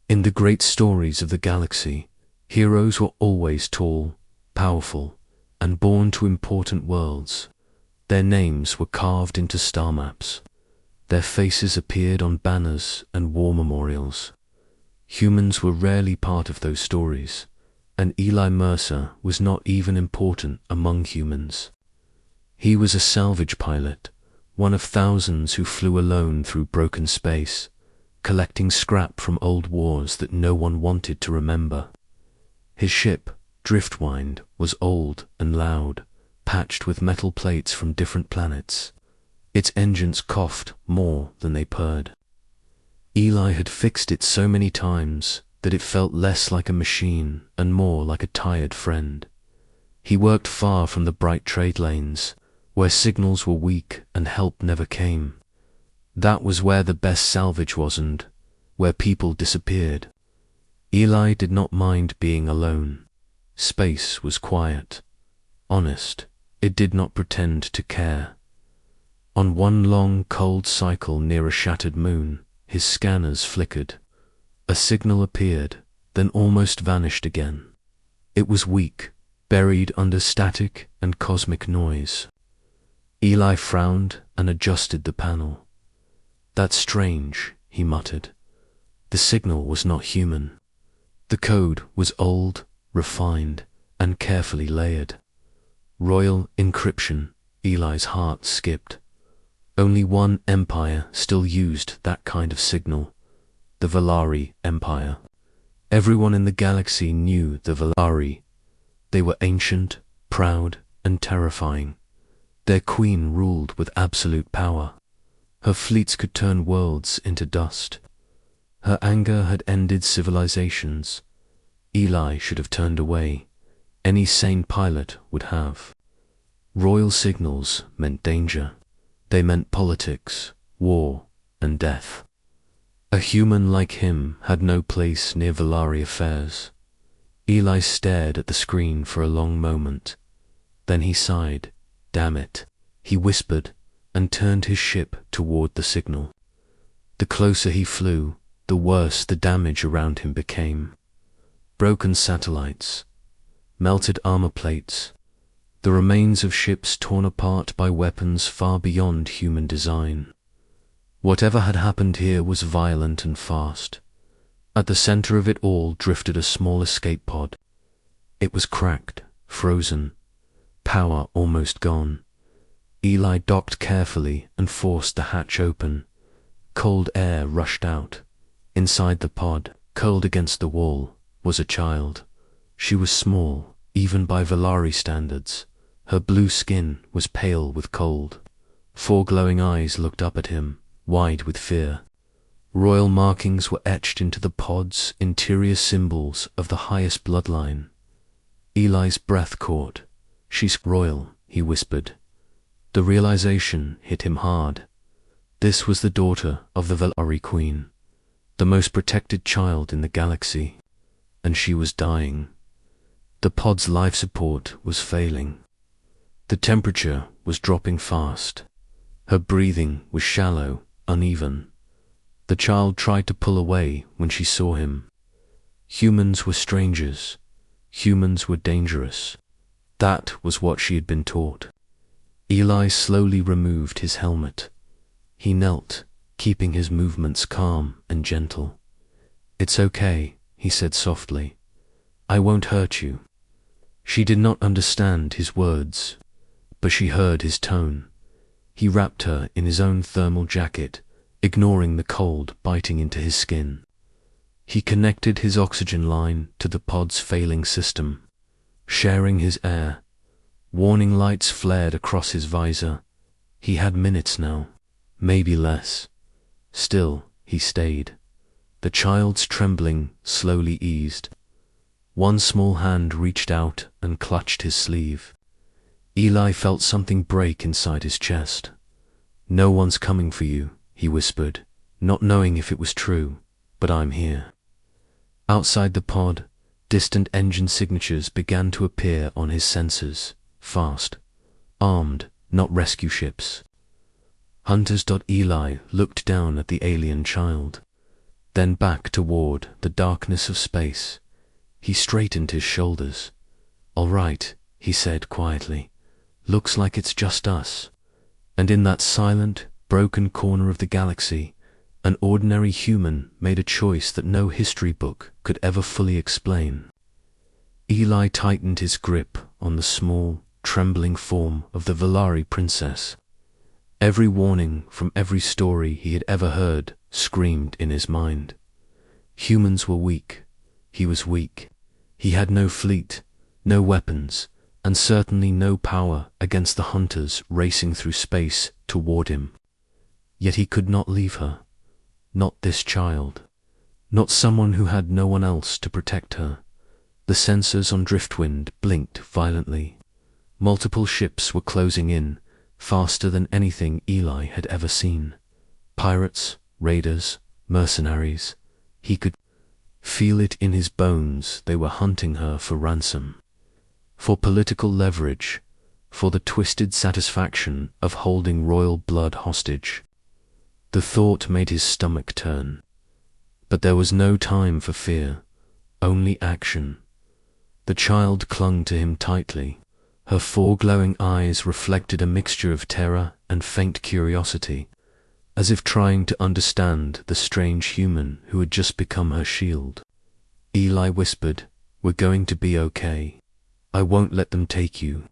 In the great stories of the galaxy, heroes were always tall, powerful, and born to important worlds. Their names were carved into star maps. Their faces appeared on banners and war memorials. Humans were rarely part of those stories, and Eli Mercer was not even important among humans. He was a salvage pilot, one of thousands who flew alone through broken space, collecting scrap from old wars that no one wanted to remember. His ship, Driftwind, was old and loud, patched with metal plates from different planets. Its engines coughed more than they purred. Eli had fixed it so many times that it felt less like a machine and more like a tired friend. He worked far from the bright trade lanes, where signals were weak and help never came. That was where the best salvage wasn't, where people disappeared. Eli did not mind being alone. Space was quiet, honest. It did not pretend to care. On one long, cold cycle near a shattered moon, his scanners flickered. A signal appeared, then almost vanished again. It was weak, buried under static and cosmic noise. Eli frowned and adjusted the panel. "That's strange," he muttered. The signal was not human. The code was old, refined, and carefully layered. Royal encryption. Eli's heart skipped. Only one empire still used that kind of signal, the Valari Empire. Everyone in the galaxy knew the Valari. They were ancient, proud, and terrifying. Their queen ruled with absolute power. Her fleets could turn worlds into dust. Her anger had ended civilizations. Eli should have turned away. Any sane pilot would have. Royal signals meant danger. They meant politics, war, and death. A human like him had no place near Valari affairs. Eli stared at the screen for a long moment. Then he sighed. "Damn it," he whispered, and turned his ship toward the signal. The closer he flew, the worse the damage around him became. Broken satellites, melted armor plates, the remains of ships torn apart by weapons far beyond human design. Whatever had happened here was violent and fast. At the center of it all drifted a small escape pod. It was cracked, frozen, power almost gone. Eli docked carefully and forced the hatch open. Cold air rushed out. Inside the pod, curled against the wall, was a child. She was small, even by Valari standards. Her blue skin was pale with cold. 4 glowing eyes looked up at him, wide with fear. Royal markings were etched into the pod's interior, symbols of the highest bloodline. Eli's breath caught. "She's royal," he whispered. The realization hit him hard. This was the daughter of the Valari Queen, the most protected child in the galaxy, and she was dying. The pod's life support was failing. The temperature was dropping fast. Her breathing was shallow, uneven. The child tried to pull away when she saw him. Humans were strangers. Humans were dangerous. That was what she had been taught. Eli slowly removed his helmet. He knelt, keeping his movements calm and gentle. "It's okay," he said softly. "I won't hurt you." She did not understand his words, but she heard his tone. He wrapped her in his own thermal jacket, ignoring the cold biting into his skin. He connected his oxygen line to the pod's failing system, sharing his air. Warning lights flared across his visor. He had minutes now, maybe less. Still, he stayed. The child's trembling slowly eased. One small hand reached out and clutched his sleeve. Eli felt something break inside his chest. "No one's coming for you," he whispered, not knowing if it was true, "but I'm here." Outside the pod, distant engine signatures began to appear on his sensors, fast, armed, not rescue ships. Hunters. Eli looked down at the alien child. then back toward the darkness of space. He straightened his shoulders. "All right," he said quietly. "Looks like it's just us." And in that silent, broken corner of the galaxy, an ordinary human made a choice that no history book could ever fully explain. Eli tightened his grip on the small, trembling form of the Valari princess. Every warning from every story he had ever heard screamed in his mind. Humans were weak. He was weak. He had no fleet, no weapons, and certainly no power against the hunters racing through space toward him. Yet he could not leave her. Not this child. Not someone who had no one else to protect her. The sensors on Driftwind blinked violently. Multiple ships were closing in, faster than anything Eli had ever seen. Pirates, raiders, mercenaries. He could feel it in his bones. They were hunting her for ransom. For political leverage, for the twisted satisfaction of holding royal blood hostage. The thought made his stomach turn. But there was no time for fear, only action. The child clung to him tightly. Her four glowing eyes reflected a mixture of terror and faint curiosity, as if trying to understand the strange human who had just become her shield. Eli whispered, "We're going to be okay. I won't let them take you."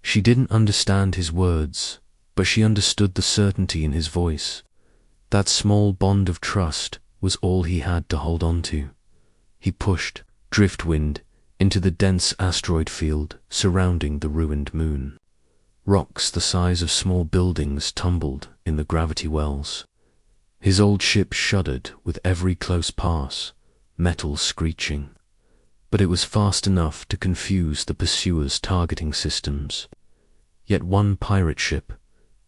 She didn't understand his words, but she understood the certainty in his voice. That small bond of trust was all he had to hold on to. He pushed Driftwind into the dense asteroid field surrounding the ruined moon. Rocks the size of small buildings tumbled in the gravity wells. His old ship shuddered with every close pass, metal screeching. But it was fast enough to confuse the pursuers' targeting systems. Yet one pirate ship,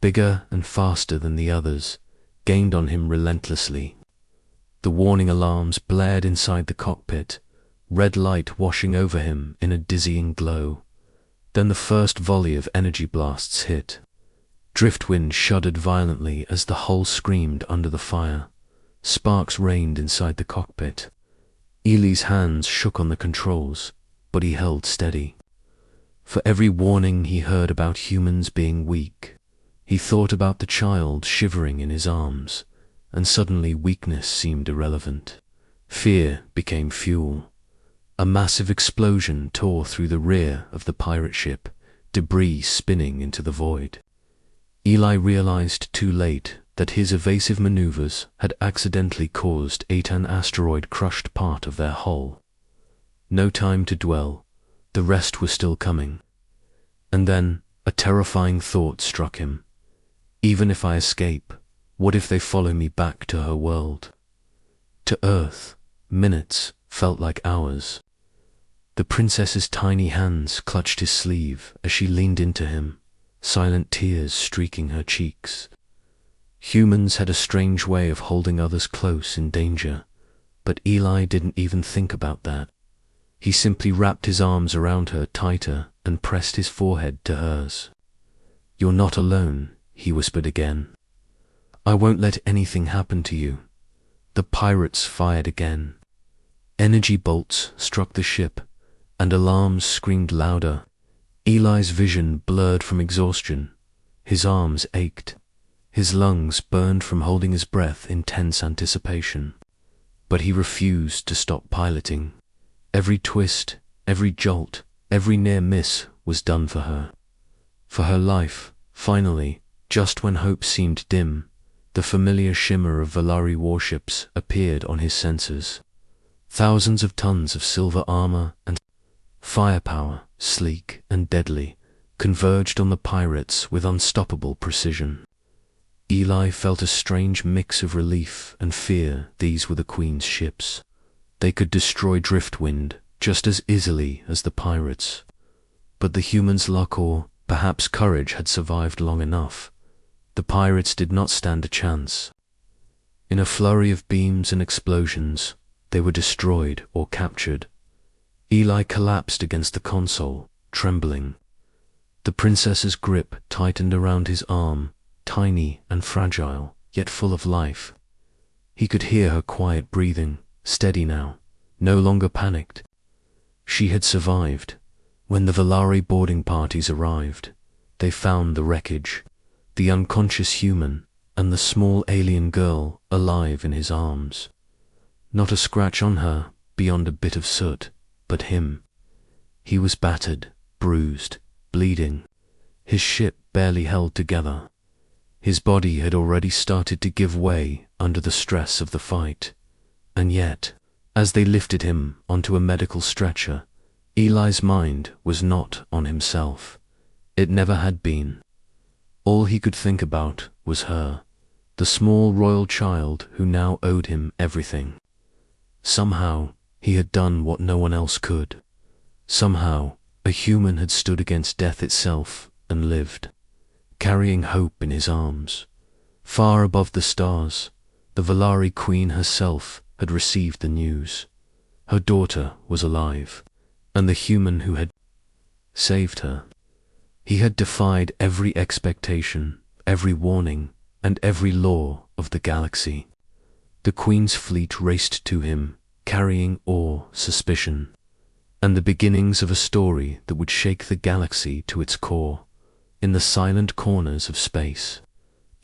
bigger and faster than the others, gained on him relentlessly. The warning alarms blared inside the cockpit, red light washing over him in a dizzying glow. Then the first volley of energy blasts hit. Driftwind shuddered violently as the hull screamed under the fire. Sparks rained inside the cockpit. Eli's hands shook on the controls, but he held steady. For every warning he heard about humans being weak, he thought about the child shivering in his arms, and suddenly weakness seemed irrelevant. Fear became fuel. A massive explosion tore through the rear of the pirate ship, debris spinning into the void. Eli realized too late that his evasive maneuvers had accidentally caused an asteroid crushed part of their hull. No time to dwell. The rest was still coming. And then a terrifying thought struck him. Even if I escape, what if they follow me back to her world? To Earth, minutes felt like hours. The princess's tiny hands clutched his sleeve as she leaned into him, silent tears streaking her cheeks. Humans had a strange way of holding others close in danger, but Eli didn't even think about that. He simply wrapped his arms around her tighter and pressed his forehead to hers. "You're not alone," he whispered again. "I won't let anything happen to you." The pirates fired again. Energy bolts struck the ship, and alarms screamed louder. Eli's vision blurred from exhaustion. His arms ached. His lungs burned from holding his breath in tense anticipation. But he refused to stop piloting. Every twist, every jolt, every near miss was done for her. For her life, finally, just when hope seemed dim, the familiar shimmer of Valari warships appeared on his sensors. Thousands of tons of silver armor and firepower, sleek and deadly, converged on the pirates with unstoppable precision. Eli felt a strange mix of relief and fear. These were the Queen's ships. They could destroy Driftwind just as easily as the pirates. But the humans' luck or perhaps courage had survived long enough. The pirates did not stand a chance. In a flurry of beams and explosions, they were destroyed or captured. Eli collapsed against the console, trembling. The princess's grip tightened around his arm, tiny and fragile, yet full of life. He could hear her quiet breathing, steady now, no longer panicked. She had survived. When the Valari boarding parties arrived, they found the wreckage, the unconscious human, and the small alien girl alive in his arms. Not a scratch on her, beyond a bit of soot, but him. He was battered, bruised, bleeding. His ship barely held together. His body had already started to give way under the stress of the fight. And yet, as they lifted him onto a medical stretcher, Eli's mind was not on himself. It never had been. All he could think about was her, the small royal child who now owed him everything. Somehow, he had done what no one else could. Somehow, a human had stood against death itself and lived, carrying hope in his arms. Far above the stars, the Valari queen herself had received the news. Her daughter was alive, and the human who had saved her. He had defied every expectation, every warning, and every law of the galaxy. The Queen's fleet raced to him, carrying awe, suspicion, and the beginnings of a story that would shake the galaxy to its core. In the silent corners of space,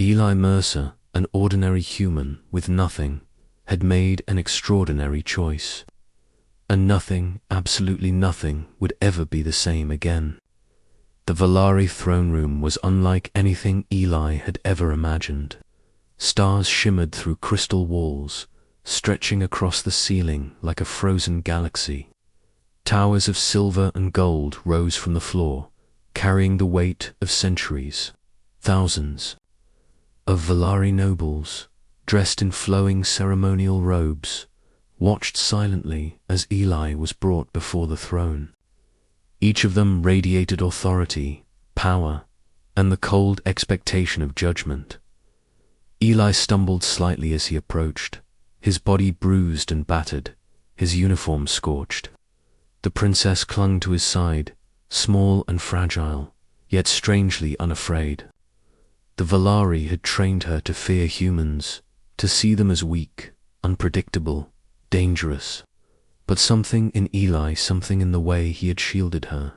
Eli Mercer, an ordinary human with nothing, had made an extraordinary choice. And nothing, absolutely nothing, would ever be the same again. The Valari throne room was unlike anything Eli had ever imagined. Stars shimmered through crystal walls, stretching across the ceiling like a frozen galaxy. Towers of silver and gold rose from the floor, carrying the weight of centuries. Thousands of Valari nobles, dressed in flowing ceremonial robes, watched silently as Eli was brought before the throne. Each of them radiated authority, power, and the cold expectation of judgment. Eli stumbled slightly as he approached, his body bruised and battered, his uniform scorched. The princess clung to his side, small and fragile, yet strangely unafraid. The Valari had trained her to fear humans, to see them as weak, unpredictable, dangerous. But something in Eli, something in the way he had shielded her,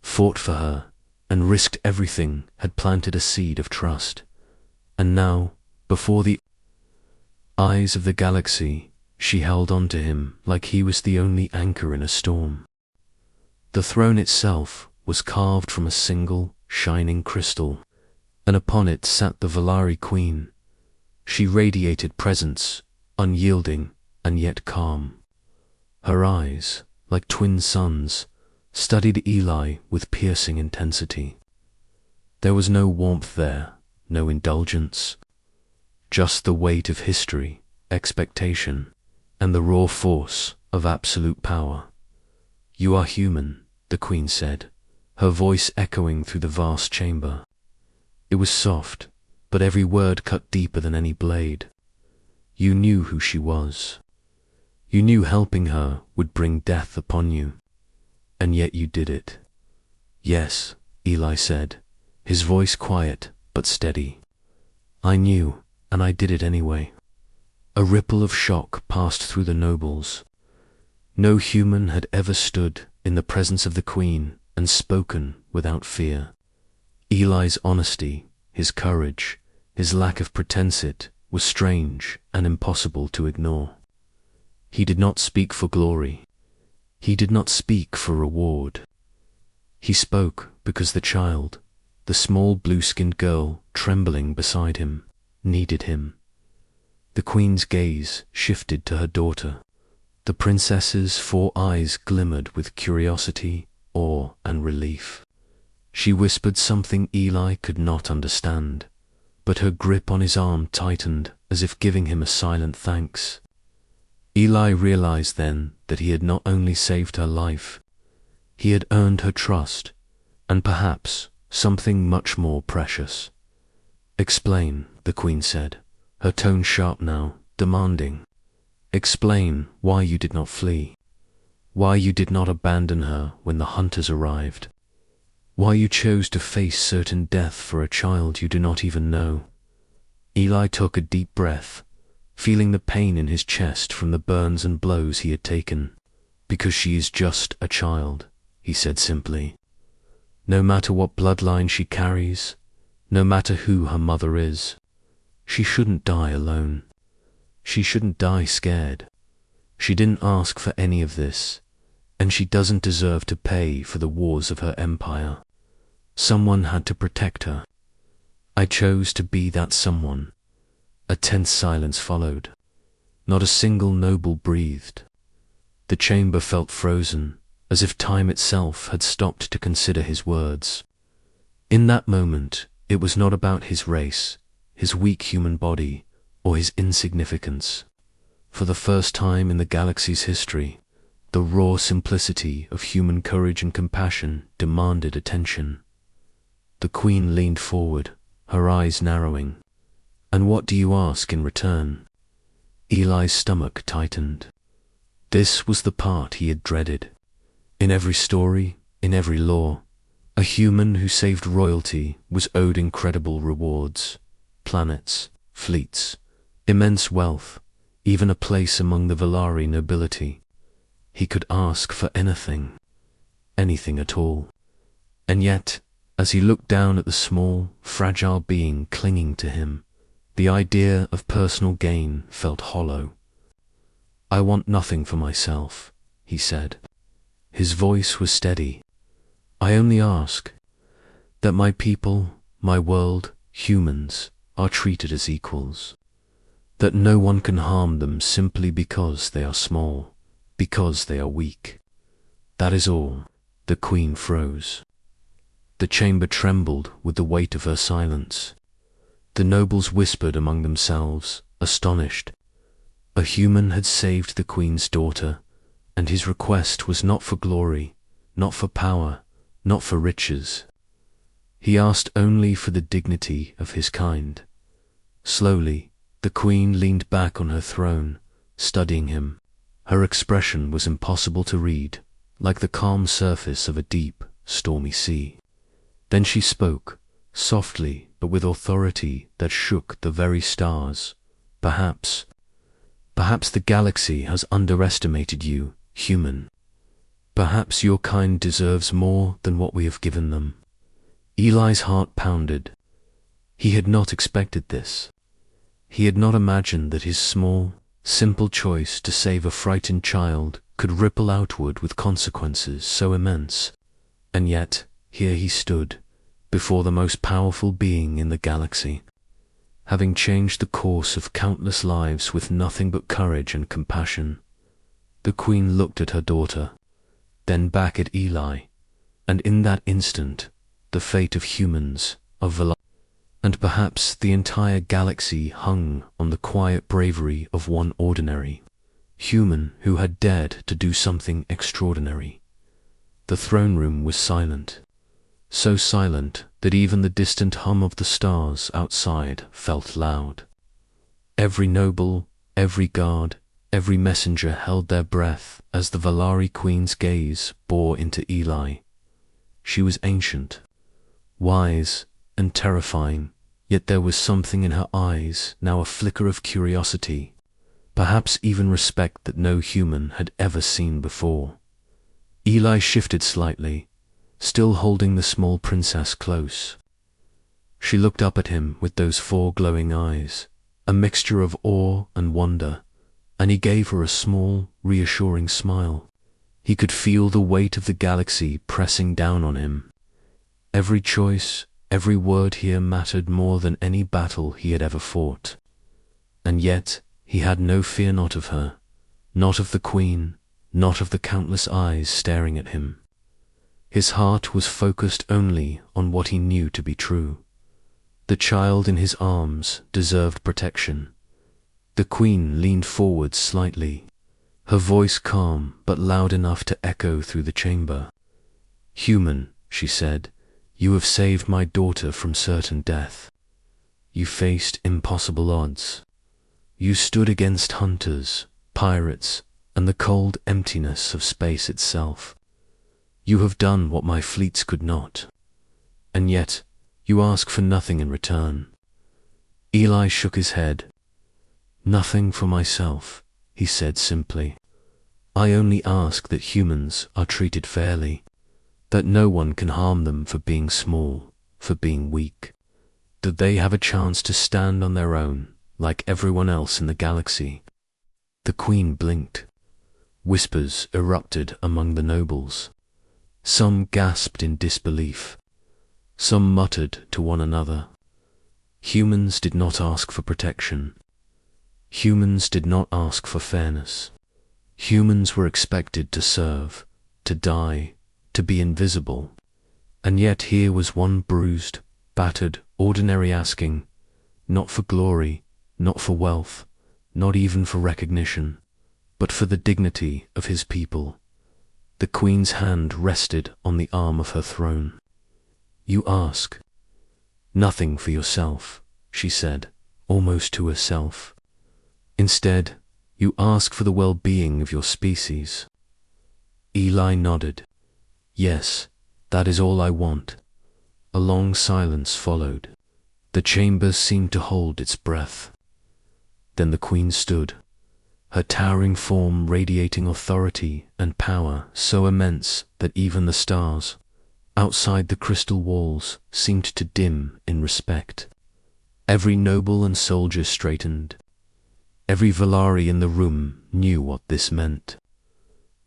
fought for her, and risked everything, had planted a seed of trust. And now, before the eyes of the galaxy, she held on to him like he was the only anchor in a storm. The throne itself was carved from a single, shining crystal, and upon it sat the Valari queen. She radiated presence, unyielding and yet calm. Her eyes, like twin suns, studied Eli with piercing intensity. There was no warmth there, no indulgence, just the weight of history, expectation, and the raw force of absolute power. "You are human," the Queen said, her voice echoing through the vast chamber. It was soft, but every word cut deeper than any blade. You knew who she was. You knew helping her would bring death upon you, and yet you did it. "Yes," Eli said, his voice quiet but steady. "I knew, and I did it anyway." A ripple of shock passed through the nobles. No human had ever stood in the presence of the Queen and spoken without fear. Eli's honesty, his courage, his lack of pretense was strange and impossible to ignore. He did not speak for glory. He did not speak for reward. He spoke because the child, the small blue-skinned girl trembling beside him, needed him. The Queen's gaze shifted to her daughter. The princess's 4 eyes glimmered with curiosity, awe, and relief. She whispered something Eli could not understand, but her grip on his arm tightened as if giving him a silent thanks. Eli realized then that he had not only saved her life, he had earned her trust, and perhaps something much more precious. "Explain," the Queen said, her tone sharp now, demanding. "Explain why you did not flee, why you did not abandon her when the hunters arrived, why you chose to face certain death for a child you do not even know." Eli took a deep breath, feeling the pain in his chest from the burns and blows he had taken. "Because she is just a child," he said simply. "No matter what bloodline she carries, no matter who her mother is, she shouldn't die alone. She shouldn't die scared. She didn't ask for any of this, and she doesn't deserve to pay for the wars of her empire. Someone had to protect her. I chose to be that someone." A tense silence followed. Not a single noble breathed. The chamber felt frozen, as if time itself had stopped to consider his words. In that moment, it was not about his race, his weak human body, or his insignificance. For the first time in the galaxy's history, the raw simplicity of human courage and compassion demanded attention. The Queen leaned forward, her eyes narrowing. "And what do you ask in return?" Eli's stomach tightened. This was the part he had dreaded. In every story, in every law, a human who saved royalty was owed incredible rewards: planets, fleets, immense wealth, even a place among the Valari nobility. He could ask for anything, anything at all. And yet, as he looked down at the small, fragile being clinging to him, the idea of personal gain felt hollow. "I want nothing for myself," he said. His voice was steady. "I only ask that my people, my world, humans, are treated as equals. That no one can harm them simply because they are small, because they are weak. That is all." The Queen froze. The chamber trembled with the weight of her silence. The nobles whispered among themselves, astonished. A human had saved the Queen's daughter, and his request was not for glory, not for power, not for riches. He asked only for the dignity of his kind. Slowly, the Queen leaned back on her throne, studying him. Her expression was impossible to read, like the calm surface of a deep, stormy sea. Then she spoke, softly but with authority that shook the very stars. Perhaps the galaxy has underestimated you, human. Perhaps your kind deserves more than what we have given them." Eli's heart pounded. He had not expected this. He had not imagined that his small, simple choice to save a frightened child could ripple outward with consequences so immense. And yet, here he stood, before the most powerful being in the galaxy, having changed the course of countless lives with nothing but courage and compassion. The Queen looked at her daughter, then back at Eli, and in that instant, the fate of humans, of Valari, and perhaps the entire galaxy hung on the quiet bravery of one ordinary human who had dared to do something extraordinary. The throne room was silent. So silent that even the distant hum of the stars outside felt loud. Every noble, every guard, every messenger held their breath as the Valari Queen's gaze bore into Eli. She was ancient, wise, and terrifying, yet there was something in her eyes, now a flicker of curiosity, perhaps even respect that no human had ever seen before. Eli shifted slightly, still holding the small princess close. She looked up at him with those 4 glowing eyes, a mixture of awe and wonder, and he gave her a small, reassuring smile. He could feel the weight of the galaxy pressing down on him. Every choice, every word here mattered more than any battle he had ever fought. And yet, he had no fear, not of her, not of the Queen, not of the countless eyes staring at him. His heart was focused only on what he knew to be true. The child in his arms deserved protection. The Queen leaned forward slightly, her voice calm but loud enough to echo through the chamber. "Human," she said, "you have saved my daughter from certain death. You faced impossible odds. You stood against hunters, pirates, and the cold emptiness of space itself. You have done what my fleets could not. And yet, you ask for nothing in return." Eli shook his head. Nothing for myself, he said simply. I only ask that humans are treated fairly, that no one can harm them for being small, for being weak, that they have a chance to stand on their own, like everyone else in the galaxy. The Queen blinked. Whispers erupted among the nobles. Some gasped in disbelief. Some muttered to one another. Humans did not ask for protection. Humans did not ask for fairness. Humans were expected to serve, to die, to be invisible. And yet here was one bruised, battered, ordinary asking, not for glory, not for wealth, not even for recognition, but for the dignity of his people. The Queen's hand rested on the arm of her throne. You ask. Nothing for yourself, she said, almost to herself. Instead, you ask for the well-being of your species. Eli nodded. Yes, that is all I want. A long silence followed. The chamber seemed to hold its breath. Then the Queen stood, her towering form radiating authority and power so immense that even the stars, outside the crystal walls, seemed to dim in respect. Every noble and soldier straightened. Every Valari in the room knew what this meant.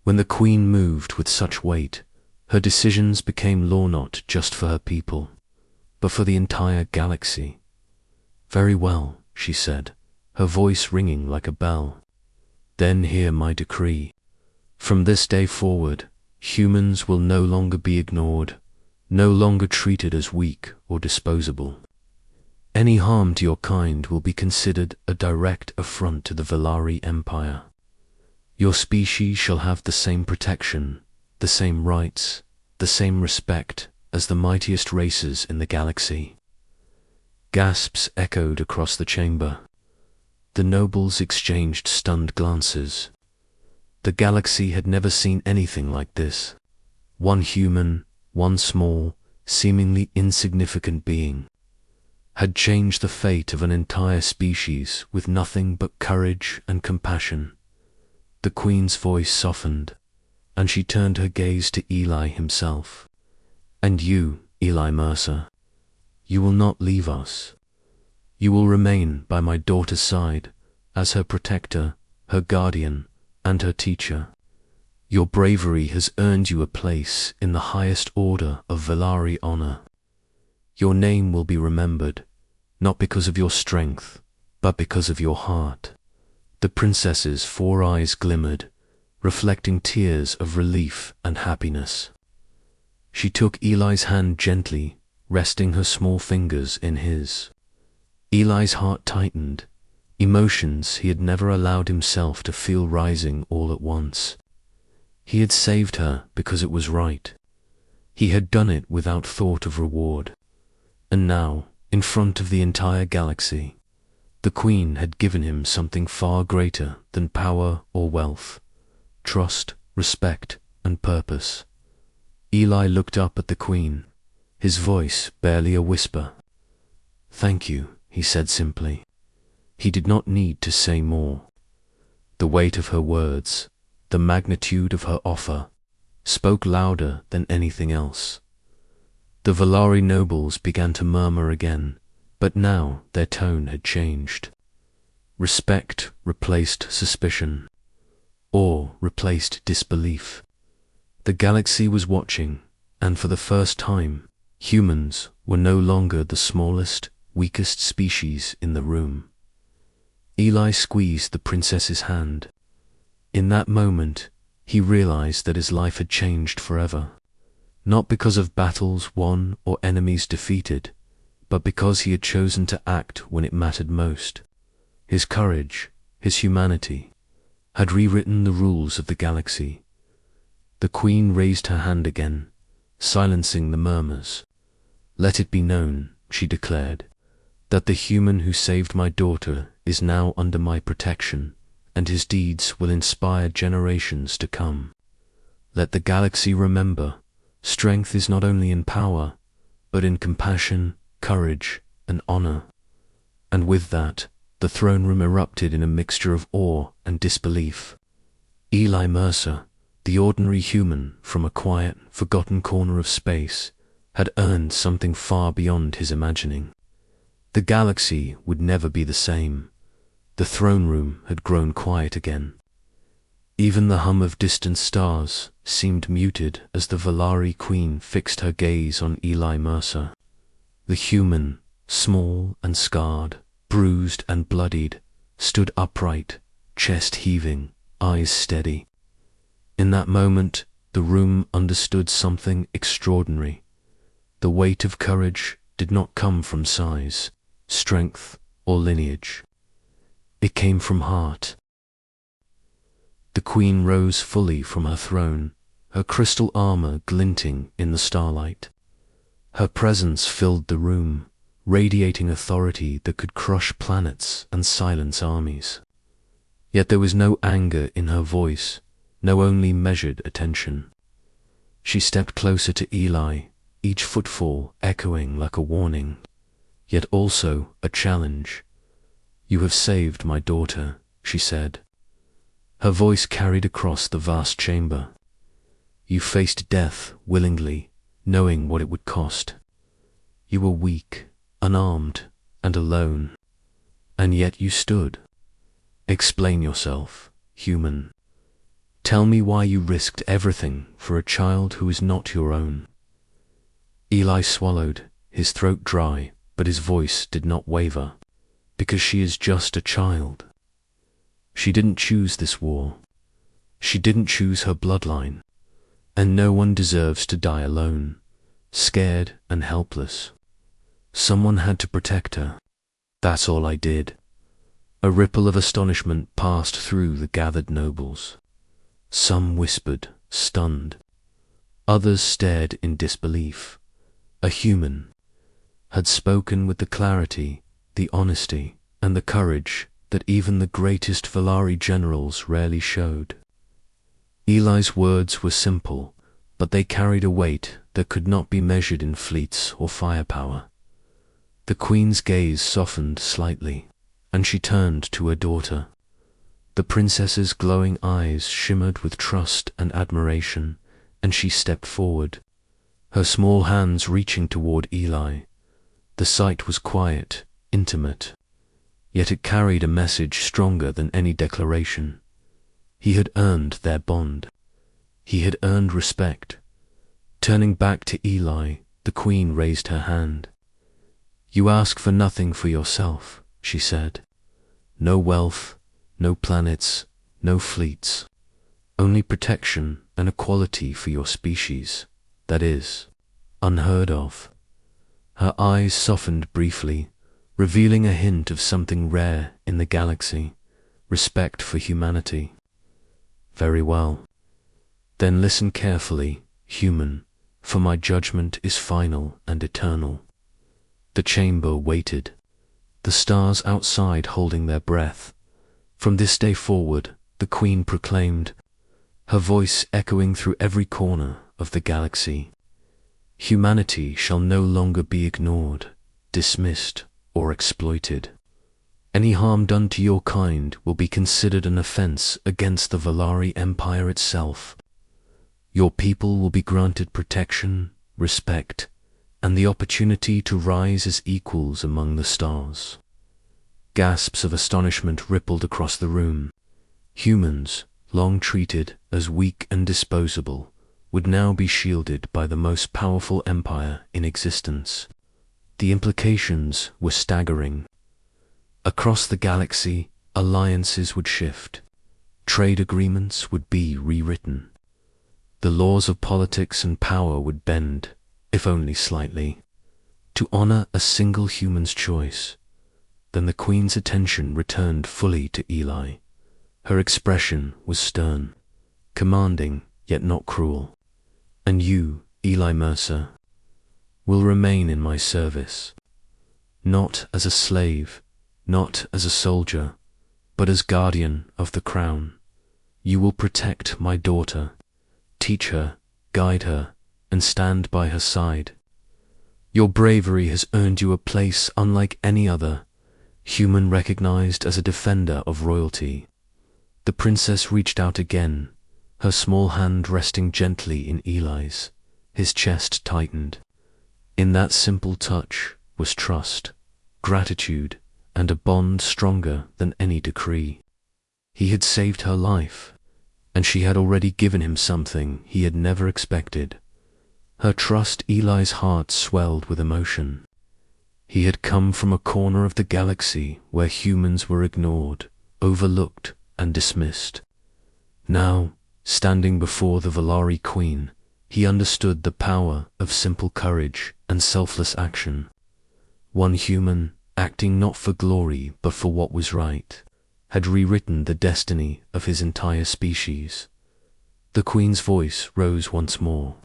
When the Queen moved with such weight, her decisions became law not just for her people, but for the entire galaxy. Very well, she said, her voice ringing like a bell. Then hear my decree. From this day forward, humans will no longer be ignored, no longer treated as weak or disposable. Any harm to your kind will be considered a direct affront to the Valari Empire. Your species shall have the same protection, the same rights, the same respect as the mightiest races in the galaxy. Gasps echoed across the chamber. The nobles exchanged stunned glances. The galaxy had never seen anything like this. One human, one small, seemingly insignificant being, had changed the fate of an entire species with nothing but courage and compassion. The Queen's voice softened, and she turned her gaze to Eli himself. And you, Eli Mercer, you will not leave us. You will remain by my daughter's side as her protector, her guardian, and her teacher. Your bravery has earned you a place in the highest order of Valari honor. Your name will be remembered, not because of your strength, but because of your heart. The princess's 4 eyes glimmered, reflecting tears of relief and happiness. She took Eli's hand gently, resting her small fingers in his. Eli's heart tightened, emotions he had never allowed himself to feel rising all at once. He had saved her because it was right. He had done it without thought of reward. And now, in front of the entire galaxy, the Queen had given him something far greater than power or wealth: trust, respect, and purpose. Eli looked up at the Queen, his voice barely a whisper. Thank you, he said simply. He did not need to say more. The weight of her words, the magnitude of her offer, spoke louder than anything else. The Valari nobles began to murmur again, but now their tone had changed. Respect replaced suspicion. Awe replaced disbelief. The galaxy was watching, and for the first time, humans were no longer the smallest, weakest species in the room. Eli squeezed the princess's hand. In that moment, he realized that his life had changed forever. Not because of battles won or enemies defeated, but because he had chosen to act when it mattered most. His courage, his humanity, had rewritten the rules of the galaxy. The Queen raised her hand again, silencing the murmurs. Let it be known, she declared, that the human who saved my daughter is now under my protection, and his deeds will inspire generations to come. Let the galaxy remember, strength is not only in power, but in compassion, courage, and honor. And with that, The throne room erupted in a mixture of awe and disbelief. Eli Mercer, the ordinary human from a quiet, forgotten corner of space, had earned something far beyond his imagining. The galaxy would never be the same. The throne room had grown quiet again. Even the hum of distant stars seemed muted as the Valari Queen fixed her gaze on Eli Mercer. The human, small and scarred, bruised and bloodied, stood upright, chest heaving, eyes steady. In that moment, the room understood something extraordinary. The weight of courage did not come from size, strength, or lineage. It came from heart. The queen rose fully from her throne, her crystal armor glinting in the starlight. Her presence filled the room, radiating authority that could crush planets and silence armies. Yet there was no anger in her voice, no only measured attention. She stepped closer to Eli, each footfall echoing like a warning, yet also a challenge. "You have saved my daughter," she said. Her voice carried across the vast chamber. "You faced death willingly, knowing what it would cost. You were weak, unarmed, and alone, and yet you stood. Explain yourself, human. Tell me why you risked everything for a child who is not your own." Eli swallowed, his throat dry, but his voice did not waver. "Because she is just a child. She didn't choose this war. She didn't choose her bloodline. And no one deserves to die alone, scared and helpless. Someone had to protect her. That's all I did." A ripple of astonishment passed through the gathered nobles. Some whispered, stunned. Others stared in disbelief. A human had spoken with the clarity, the honesty, and the courage that even the greatest Valari generals rarely showed. Eli's words were simple, but they carried a weight that could not be measured in fleets or firepower. The queen's gaze softened slightly, and she turned to her daughter. The princess's glowing eyes shimmered with trust and admiration, and she stepped forward, her small hands reaching toward Eli. The sight was quiet, intimate, yet it carried a message stronger than any declaration. He had earned their bond. He had earned respect. Turning back to Eli, the queen raised her hand. "You ask for nothing for yourself," she said. "No wealth, no planets, no fleets. Only protection and equality for your species. That is unheard of." Her eyes softened briefly, revealing a hint of something rare in the galaxy, respect for humanity. "Very well. Then listen carefully, human, for my judgment is final and eternal." The chamber waited, the stars outside holding their breath. From this day forward, the queen proclaimed, her voice echoing through every corner of the galaxy, "Humanity shall no longer be ignored, dismissed, or exploited. Any harm done to your kind will be considered an offense against the Valari Empire itself. Your people will be granted protection, respect, and the opportunity to rise as equals among the stars." Gasps of astonishment rippled across the room. Humans, long treated as weak and disposable, would now be shielded by the most powerful empire in existence. The implications were staggering. Across the galaxy, alliances would shift. Trade agreements would be rewritten. The laws of politics and power would bend, if only slightly, to honor a single human's choice. Then the queen's attention returned fully to Eli. Her expression was stern, commanding, yet not cruel. "And you, Eli Mercer, will remain in my service, not as a slave, not as a soldier, but as guardian of the crown. You will protect my daughter, teach her, guide her, and stand by her side. Your bravery has earned you a place unlike any other, human recognized as a defender of royalty. The princess reached out again, her small hand resting gently in Eli's. His chest tightened. In that simple touch was trust, gratitude, and a bond stronger than any decree. He had saved her life, and she had already given him something he had never expected. Her trust. Eli's heart swelled with emotion. He had come from a corner of the galaxy where humans were ignored, overlooked, and dismissed. Now, standing before the Valari Queen, he understood the power of simple courage and selfless action. One human, acting not for glory but for what was right, had rewritten the destiny of his entire species. The Queen's voice rose once more,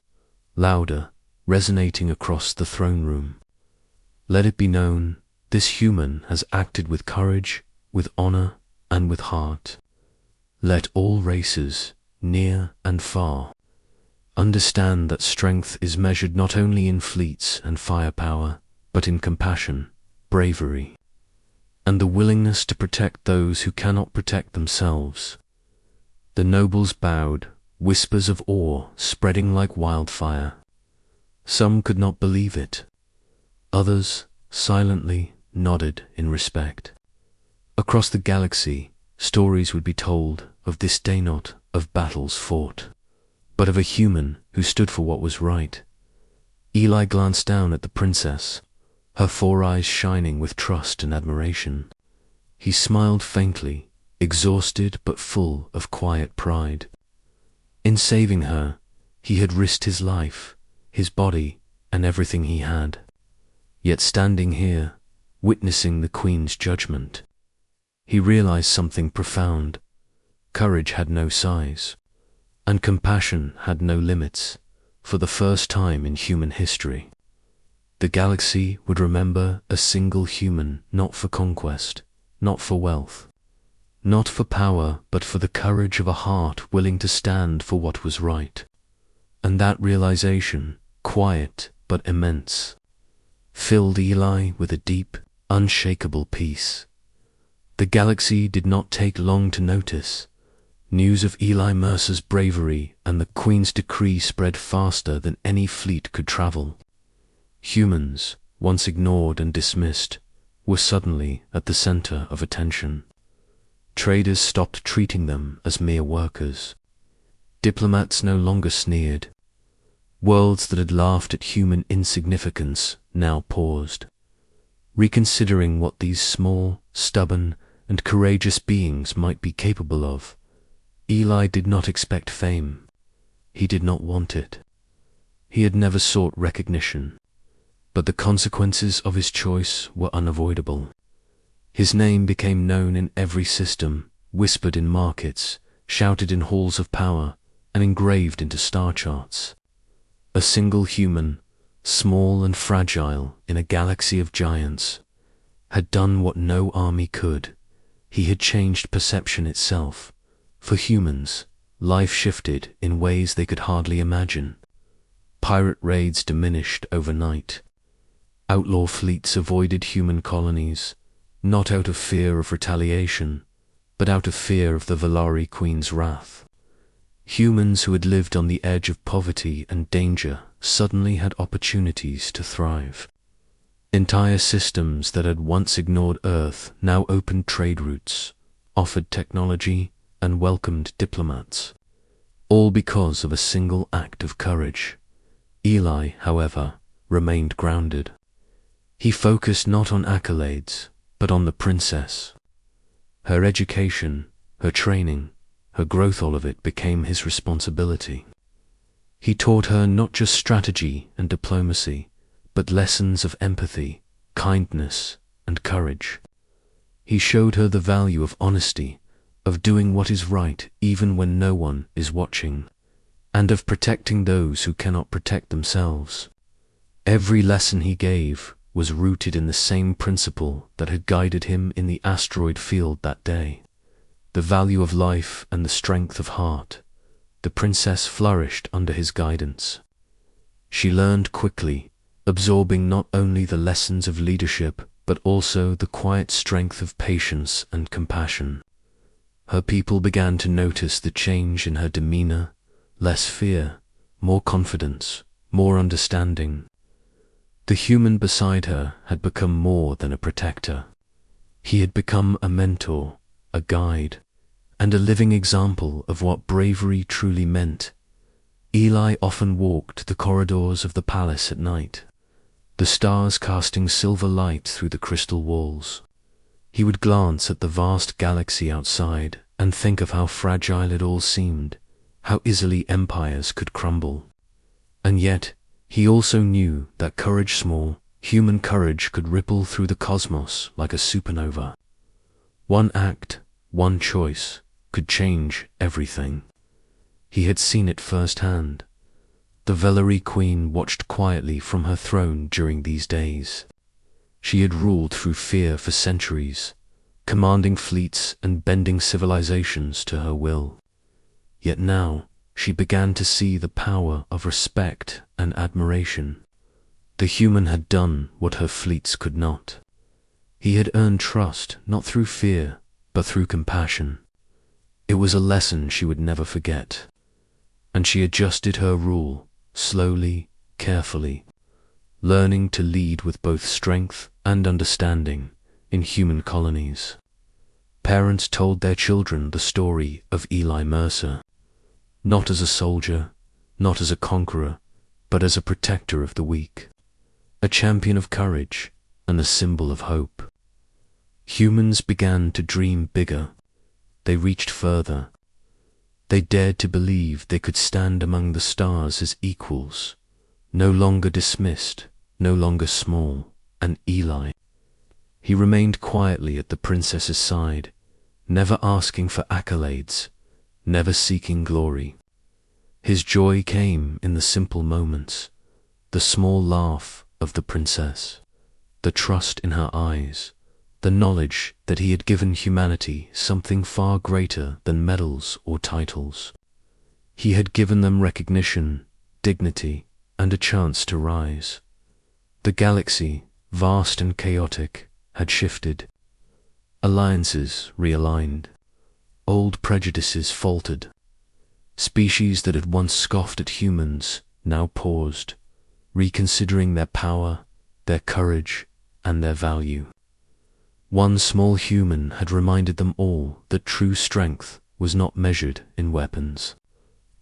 louder, resonating across the throne room. Let it be known, this human has acted with courage, with honor, and with heart. Let all races, near and far, understand that strength is measured not only in fleets and firepower, but in compassion, bravery, and the willingness to protect those who cannot protect themselves. The nobles bowed, whispers of awe spreading like wildfire. Some could not believe it. Others silently nodded in respect. Across the galaxy, stories would be told of this day, not of battles fought, but of a human who stood for what was right. Eli glanced down at the princess, her 4 eyes shining with trust and admiration. He smiled faintly, exhausted but full of quiet pride. In saving her, he had risked his life, his body, and everything he had. Yet standing here, witnessing the Queen's judgment, he realized something profound. Courage had no size, and compassion had no limits. For the first time in human history, the galaxy would remember a single human, not for conquest, not for wealth, not for power, but for the courage of a heart willing to stand for what was right. And that realization, quiet but immense, filled Eli with a deep, unshakable peace. The galaxy did not take long to notice. News of Eli Mercer's bravery and the Queen's decree spread faster than any fleet could travel. Humans, once ignored and dismissed, were suddenly at the center of attention. Traders stopped treating them as mere workers. Diplomats no longer sneered. Worlds that had laughed at human insignificance now paused, reconsidering what these small, stubborn, and courageous beings might be capable of. Eli did not expect fame. He did not want it. He had never sought recognition, but the consequences of his choice were unavoidable. His name became known in every system, whispered in markets, shouted in halls of power, and engraved into star charts. A single human, small and fragile in a galaxy of giants, had done what no army could. He had changed perception itself. For humans, life shifted in ways they could hardly imagine. Pirate raids diminished overnight. Outlaw fleets avoided human colonies, not out of fear of retaliation, but out of fear of the Valari Queen's wrath. Humans who had lived on the edge of poverty and danger suddenly had opportunities to thrive. Entire systems that had once ignored Earth now opened trade routes, offered technology, and welcomed diplomats, all because of a single act of courage. Eli, however, remained grounded. He focused not on accolades, but on the princess. Her education, her training, her growth, all of it became his responsibility. He taught her not just strategy and diplomacy, but lessons of empathy, kindness, and courage. He showed her the value of honesty, of doing what is right even when no one is watching, and of protecting those who cannot protect themselves. Every lesson he gave was rooted in the same principle that had guided him in the asteroid field that day: the value of life and the strength of heart. The princess flourished under his guidance. She learned quickly, absorbing not only the lessons of leadership, but also the quiet strength of patience and compassion. Her people began to notice the change in her demeanor, less fear, more confidence, more understanding. The human beside her had become more than a protector. He had become a mentor, a guide, and a living example of what bravery truly meant. Eli often walked the corridors of the palace at night, the stars casting silver light through the crystal walls. He would glance at the vast galaxy outside and think of how fragile it all seemed, how easily empires could crumble. And yet, he also knew that courage small, human courage could ripple through the cosmos like a supernova. One act, one choice, could change everything. He had seen it firsthand. The Velari Queen watched quietly from her throne during these days. She had ruled through fear for centuries, commanding fleets and bending civilizations to her will. Yet now, she began to see the power of respect and admiration. The human had done what her fleets could not. He had earned trust not through fear, but through compassion. It was a lesson she would never forget. And she adjusted her rule, slowly, carefully, learning to lead with both strength and understanding in human colonies. Parents told their children the story of Eli Mercer, not as a soldier, not as a conqueror, but as a protector of the weak, a champion of courage and a symbol of hope. Humans began to dream bigger. They reached further. They dared to believe they could stand among the stars as equals, no longer dismissed, no longer small. And Eli, he remained quietly at the princess's side, never asking for accolades, never seeking glory. His joy came in the simple moments, the small laugh of the princess, the trust in her eyes, the knowledge that he had given humanity something far greater than medals or titles. He had given them recognition, dignity, and a chance to rise. The galaxy, vast and chaotic, had shifted. Alliances realigned. Old prejudices faltered. Species that had once scoffed at humans now paused, reconsidering their power, their courage, and their value. One small human had reminded them all that true strength was not measured in weapons,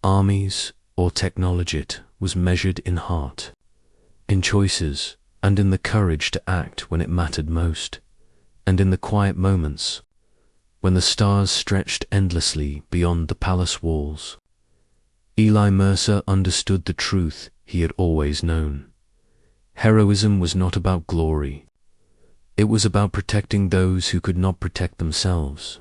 armies, or technology. It was measured in heart, in choices, and in the courage to act when it mattered most, and in the quiet moments, when the stars stretched endlessly beyond the palace walls. Eli Mercer understood the truth he had always known. Heroism was not about glory. It was about protecting those who could not protect themselves.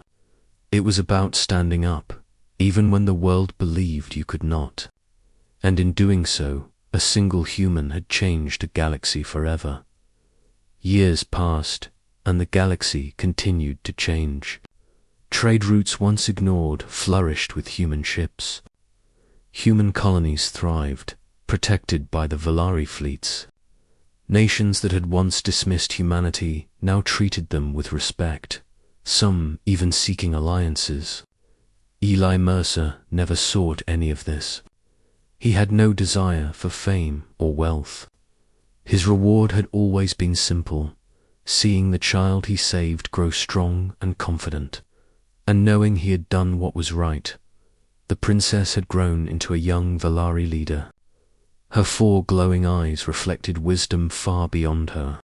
It was about standing up, even when the world believed you could not. And in doing so, a single human had changed a galaxy forever. Years passed, and the galaxy continued to change. Trade routes once ignored flourished with human ships. Human colonies thrived, protected by the Velari fleets. Nations that had once dismissed humanity now treated them with respect, some even seeking alliances. Eli Mercer never sought any of this. He had no desire for fame or wealth. His reward had always been simple, seeing the child he saved grow strong and confident, and knowing he had done what was right. The princess had grown into a young Velari leader. Her 4 glowing eyes reflected wisdom far beyond her.